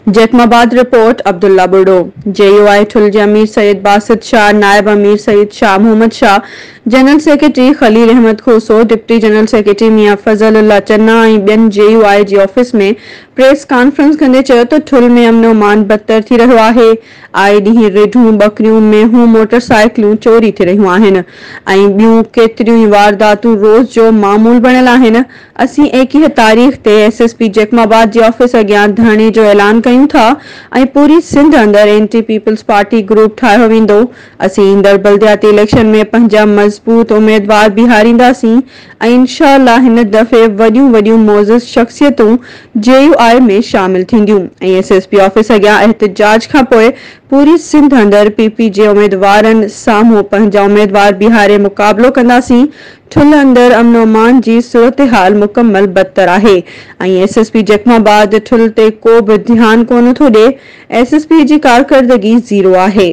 Jacobabad report Abdullah Budo. JUI ठुल जे अमीर सैयद बासित शाह, नायब अमीर Syed Shah Mohammad Shah, general secretary Khalil Ahmed Khoso, deputy general secretary Mian Fazal Ullah Channa ऐं ॿियनि JUI जे ऑफिस में प्रेस कॉन्फ्रेंस कंदे चयो त ठुल में अमन अमान बदतर थी रहियो आहे। आए ॾींहुं रिढूं, बकरियूं, मेहूं, मोटरसाइकिलूं चोरी थी रहियूं आहिनि ऐं ॿियूं केतिरियूं ई वारदातूं रोज़ जो मामूल बणियल आहिनि। असीं 21 तारीख़ ते SSP जैकमाबाद जे ऑफिस अॻियां धरणे जो ऐलान कयूं था ऐं पूरी सिंध अंदर एंटी पीपल्स पार्टी ग्रुप ठाहियो वेंदो। असीं ईंदड़ बल्दियाती इलेक्शन में पंहिंजा मज़बूत उम्मीदवार बीहारींदासीं ऐं इंशाअल्लाह हिन दफ़े वॾियूं वॾियूं मोज़िज़ शख़्सियतूं JUI में शामिल थींदियूं ऐं SSP ऑफिस अॻियां एहतजाज खां पोइ पूरी सिंध अंदर PP जे उम्मीदवारनि साम्हूं पंहिंजा उम्मीदवार बीहारे मुक़ाबलो कंदासीं। ठुल अंदर अमन अमान जी सूरत-हाल मुकम्मल बदतर आहे ऐं SSP जैकमाबाद ठुल ते को बि ध्यान कोन थो ॾे। SSP जी कारकर्दगी ज़ीरो आहे।